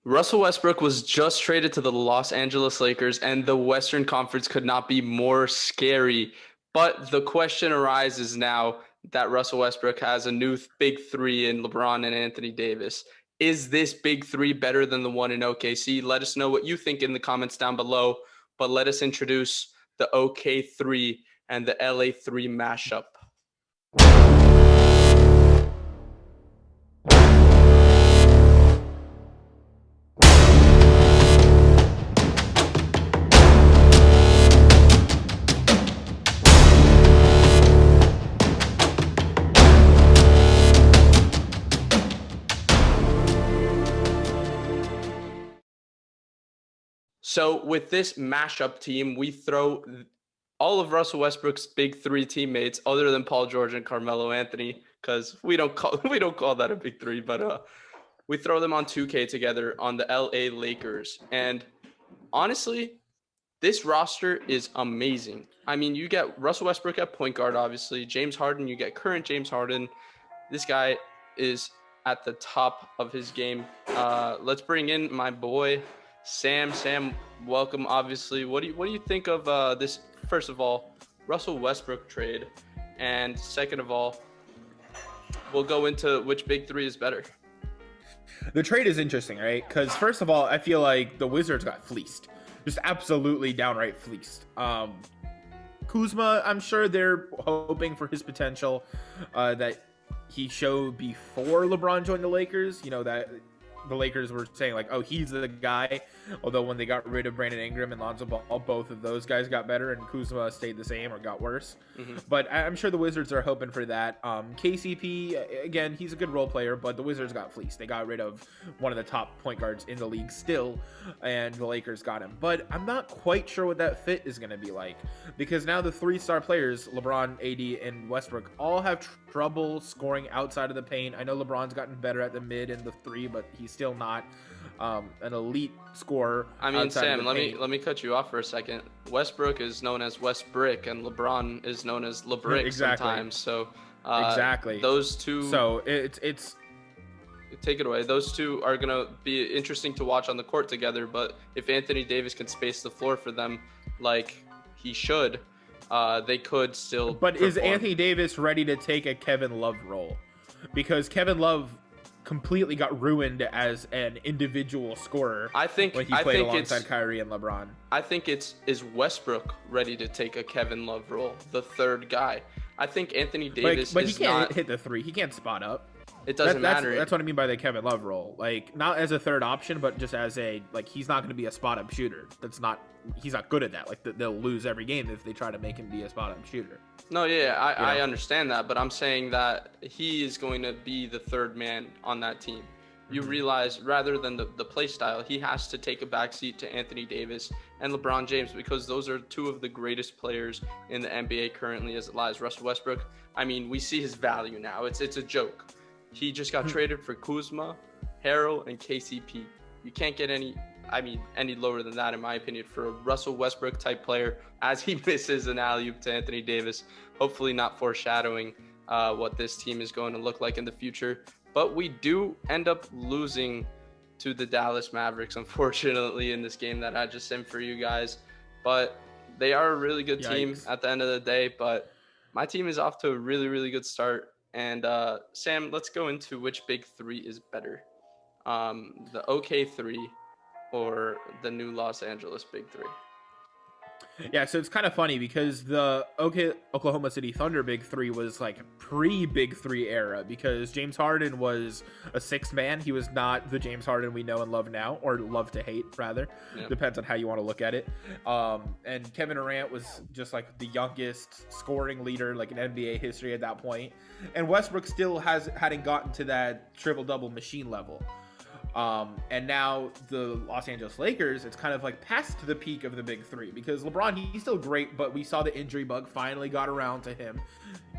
Russell Westbrook was just traded to the Los Angeles Lakers, and the Western Conference could not be more scary. But the question arises now that Russell Westbrook has a new big three in LeBron and Anthony Davis. Is this big three better than the one in OKC? Let us know what you think in the comments down below. But let us introduce the OK3 and the LA3 mashup. So with this mashup team, we throw all of Russell Westbrook's big three teammates, other than Paul George and Carmelo Anthony, because we don't call that a big three, but we throw them on 2K together on the LA Lakers. And honestly, this roster is amazing. I mean, you get Russell Westbrook at point guard, obviously. James Harden, you get current James Harden. This guy is at the top of his game. Let's bring in my boy Sam. Sam, welcome. Obviously, what do you think of this? First of all, Russell Westbrook trade, and second of all, we'll go into which big three is better. The trade is interesting, right? Because first of all, I feel like the Wizards got fleeced, just absolutely downright fleeced. Kuzma, I'm sure they're hoping for his potential that he showed before LeBron joined the Lakers. You know, that the Lakers were saying like, oh, he's the guy. Although when they got rid of Brandon Ingram and Lonzo Ball, both of those guys got better and Kuzma stayed the same or got worse. But I'm sure the Wizards are hoping for that. KCP, again, he's a good role player, but the Wizards got fleeced. They got rid of one of the top point guards in the league still, and the Lakers got him. But I'm not quite sure what that fit is going to be like, because now the three-star players, LeBron, AD, and Westbrook, all have trouble scoring outside of the paint. I know LeBron's gotten better at the mid and the three, but he's still not an elite scorer. I mean, Sam, let me cut you off for a second. Westbrook is known as Westbrick, and LeBron is known as LeBrick sometimes. So exactly those two. So it's take it away. Those two are gonna be interesting to watch on the court together. But if Anthony Davis can space the floor for them, like he should, they could still. But perform. Is Anthony Davis ready to take a Kevin Love role? Because Kevin Love completely got ruined as an individual scorer. I think when he played alongside Kyrie and LeBron. I think is Westbrook ready to take a Kevin Love role, the third guy. I think Anthony Davis, but he can't hit the three. He can't spot up. It doesn't matter. That's what I mean by the Kevin Love role. Like, not as a third option, but just as a, like, he's not going to be a spot up shooter. He's not good at that. Like, they'll lose every game if they try to make him be a spot up shooter. No, yeah, I understand that, but I'm saying that he is going to be the third man on that team. You realize, rather than the play style, he has to take a backseat to Anthony Davis and LeBron James, because those are two of the greatest players in the NBA currently as it lies. Russell Westbrook, I mean, we see his value now. It's a joke. He just got traded for Kuzma, Harrell, and KCP. You can't get any lower than that, in my opinion, for a Russell Westbrook type player, as he misses an alley-oop to Anthony Davis. Hopefully not foreshadowing what this team is going to look like in the future. But we do end up losing to the Dallas Mavericks, unfortunately, in this game that I just sent for you guys. But they are a really good team at the end of the day. But my team is off to a really, really good start. And Sam, let's go into which big three is better. The OK3 or the new Los Angeles big three. Yeah, so it's kind of funny because the Oklahoma City Thunder big three was like pre-big three era, because James Harden was a sixth man. He was not the James Harden we know and love now, or love to hate, rather. Yep. Depends on how you want to look at it. And Kevin Durant was just like the youngest scoring leader like in NBA history at that point. And Westbrook still hadn't gotten to that triple-double machine level. And now the Los Angeles Lakers, it's kind of like past the peak of the big three, because LeBron, he's still great, but we saw the injury bug finally got around to him.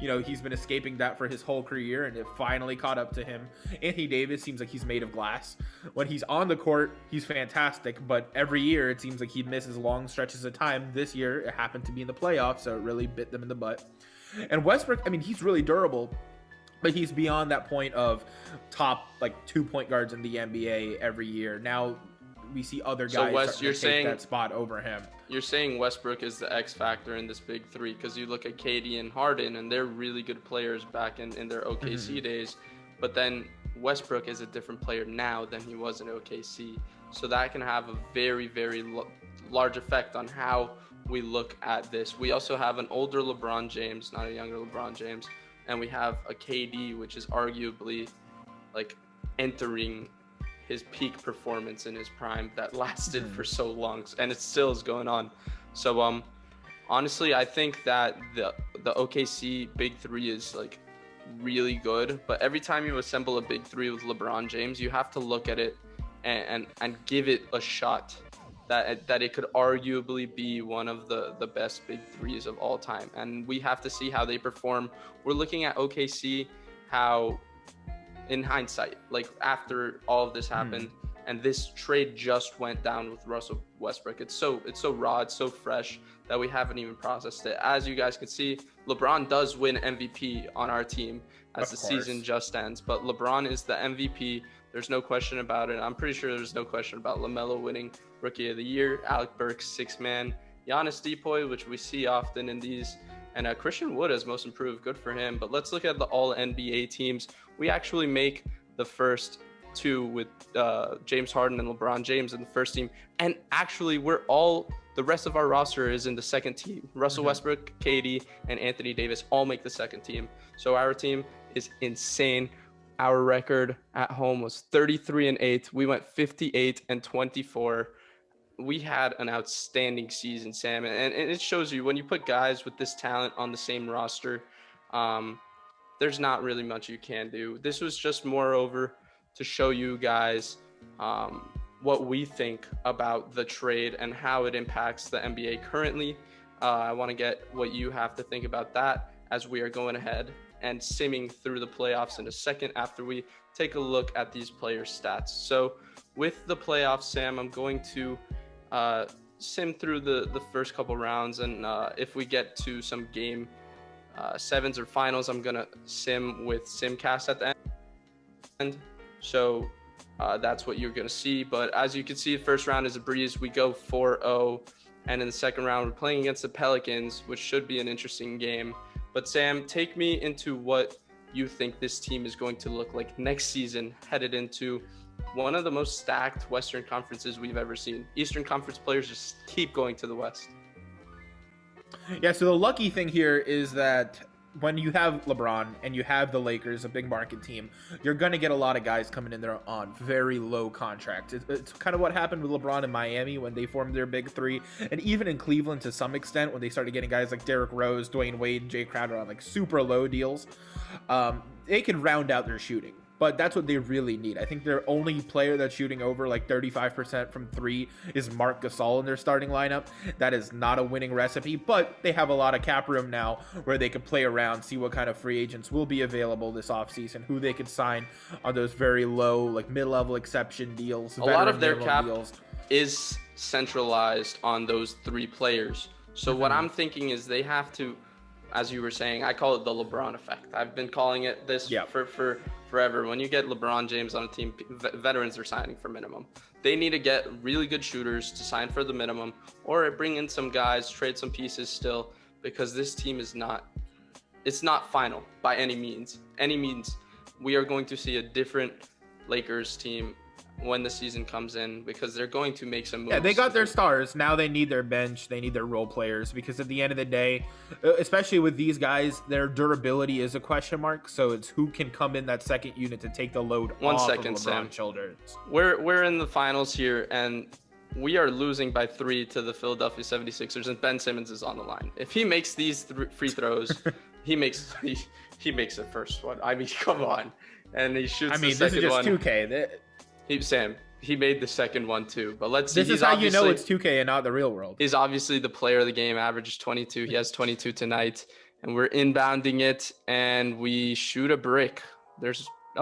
You know, he's been escaping that for his whole career, and it finally caught up to him. Anthony Davis seems like he's made of glass. When he's on the court, he's fantastic, but every year it seems like he misses long stretches of time. This year, it happened to be in the playoffs, so it really bit them in the butt. And Westbrook, I mean, he's really durable. but he's beyond that point of top like 2 point guards in the NBA every year. Now we see other guys take that spot over him. You're saying Westbrook is the X factor in this big three because you look at KD and Harden, and they're really good players back in their OKC days. But then Westbrook is a different player now than he was in OKC. So that can have a very, very large effect on how we look at this. We also have an older LeBron James, not a younger LeBron James. And we have a KD, which is arguably like entering his peak performance in his prime that lasted for so long, and it still is going on. So honestly, I think that the OKC big three is like really good, but every time you assemble a big three with LeBron James, you have to look at it and give it a shot that it could arguably be one of the best big threes of all time. And we have to see how they perform. We're looking at OKC, how in hindsight, like after all of this happened and this trade just went down with Russell Westbrook, it's so raw, it's so fresh that we haven't even processed it. As you guys can see, LeBron does win MVP on our team as the season just ends, but LeBron is the MVP. There's no question about it. I'm pretty sure there's no question about LaMelo winning Rookie of the Year, Alec Burks sixth man, Giannis Depoy, which we see often in these, and Christian Wood as most improved. Good for him. But let's look at the all NBA teams. We actually make the first two with James Harden and LeBron James in the first team. And actually, the rest of our roster is in the second team. Russell Westbrook, KD, and Anthony Davis all make the second team. So our team is insane. Our record at home was 33-8. We went 58-24. We had an outstanding season, Sam, and it shows you when you put guys with this talent on the same roster, there's not really much you can do. This was just moreover to show you guys what we think about the trade and how it impacts the NBA currently. I want to get what you have to think about that as we are going ahead and simming through the playoffs in a second after we take a look at these players' stats. So with the playoffs, Sam, I'm going to sim through the first couple rounds, and if we get to some game sevens or finals, I'm gonna sim with Simcast at the end. So that's what you're gonna see. But as you can see, the first round is a breeze. We go 4-0, and in the second round, we're playing against the Pelicans, which should be an interesting game. But Sam, take me into what you think this team is going to look like next season, headed into one of the most stacked Western conferences we've ever seen. Eastern Conference players just keep going to the West. Yeah, so the lucky thing here is that when you have LeBron and you have the Lakers, a big market team, you're going to get a lot of guys coming in there on very low contracts. It's kind of what happened with LeBron in Miami when they formed their big three, and even in Cleveland to some extent when they started getting guys like Derrick Rose, Dwayne Wade, and Jay Crowder on like super low deals. They can round out their shooting, but that's what they really need. I think their only player that's shooting over like 35% from three is Marc Gasol in their starting lineup. That is not a winning recipe, but they have a lot of cap room now where they can play around, see what kind of free agents will be available this offseason, who they could sign on those very low, like mid-level exception deals. A lot of their cap is centralized on those three players. So what I'm thinking is they have to, as you were saying, I call it the LeBron effect. I've been calling it this for forever. When you get LeBron James on a team, veterans are signing for minimum. They need to get really good shooters to sign for the minimum, or bring in some guys, trade some pieces still, because this team is not final by any means. We are going to see a different Lakers team when the season comes in, because they're going to make some moves. Yeah, they got their stars. Now they need their bench. They need their role players, because at the end of the day, especially with these guys, their durability is a question mark. So it's who can come in that second unit to take the load off of LeBron's shoulders. We're in the finals here, and we are losing by 3 to the Philadelphia 76ers, and Ben Simmons is on the line. If he makes these free throws, he makes the first one. I mean, come on. And he shoots the second one. This is just 2K. He made the second one too, but let's see. This is how you know it's 2K and not the real world. He's obviously the player of the game, averages 22. He has 22 tonight, and we're inbounding it, and we shoot a brick.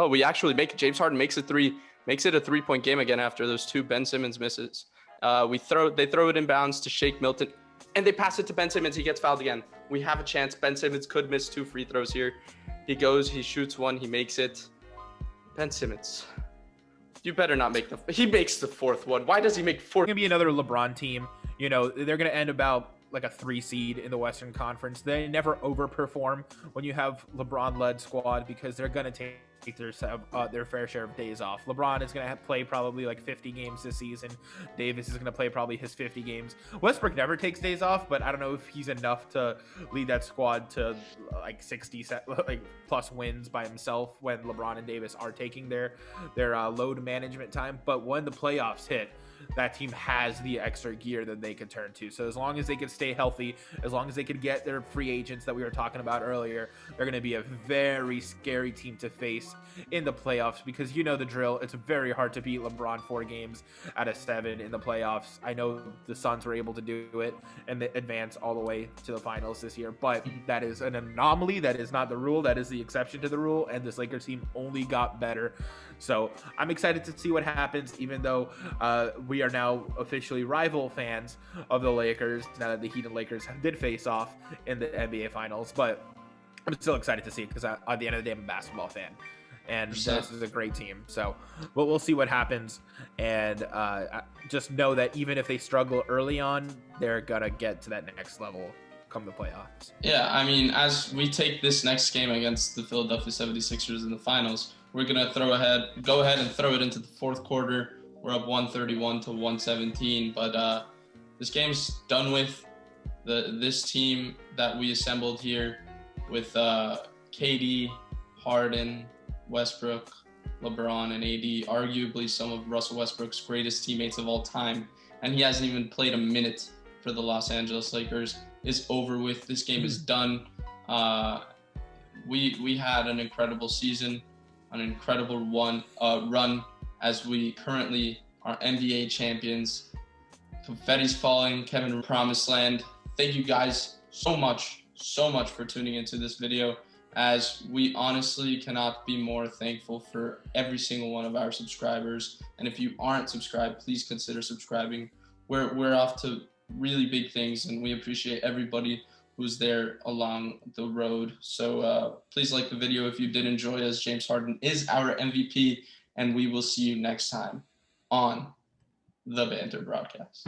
We actually make it. James Harden makes it a 3-point game again after those 2 Ben Simmons misses. They throw it inbounds to Shake Milton, and they pass it to Ben Simmons. He gets fouled again. We have a chance. Ben Simmons could miss 2 free throws here. He goes, he shoots one, he makes it. Ben Simmons, you better not make he makes the fourth one. Why does he make four? It's gonna be another LeBron team. You know, they're gonna end about like a 3 seed in the Western Conference. They never overperform when you have LeBron-led squad because they're gonna take their fair share of days off. LeBron is going to play probably like 50 games this season. Davis is going to play probably his 50 games. Westbrook never takes days off, but I don't know if he's enough to lead that squad to like 60 plus wins by himself when LeBron and Davis are taking their load management time. But when the playoffs hit, that team has the extra gear that they could turn to. So as long as they can stay healthy, as long as they can get their free agents that we were talking about earlier, they're going to be a very scary team to face in the playoffs, because you know the drill. It's very hard to beat LeBron 4 games out of 7 in the playoffs. I know the Suns were able to do it and advance all the way to the finals this year, but that is an anomaly. That is not the rule. That is the exception to the rule, and this Lakers team only got better. So I'm excited to see what happens, even though we are now officially rival fans of the Lakers now that the Heat and Lakers did face off in the NBA Finals. But I'm still excited to see it because at the end of the day, I'm a basketball fan. And this is a great team. So we'll see what happens. And just know that even if they struggle early on, they're going to get to that next level come the playoffs. Yeah, I mean, as we take this next game against the Philadelphia 76ers in the finals, we're going to go ahead and throw it into the fourth quarter. We're up 131 to 117, but this game's done with. This team that we assembled here with KD, Harden, Westbrook, LeBron, and AD, arguably some of Russell Westbrook's greatest teammates of all time, and he hasn't even played a minute for the Los Angeles Lakers, is over with. This game is done. We had an incredible season, an incredible run, as we currently are NBA champions. Confetti's falling, Kevin Promised Land. Thank you guys so much for tuning into this video, as we honestly cannot be more thankful for every single one of our subscribers. And if you aren't subscribed, please consider subscribing. We're off to really big things, and we appreciate everybody who's there along the road. So please like the video if you did enjoy, as James Harden is our MVP, and we will see you next time on the Banter Broadcast.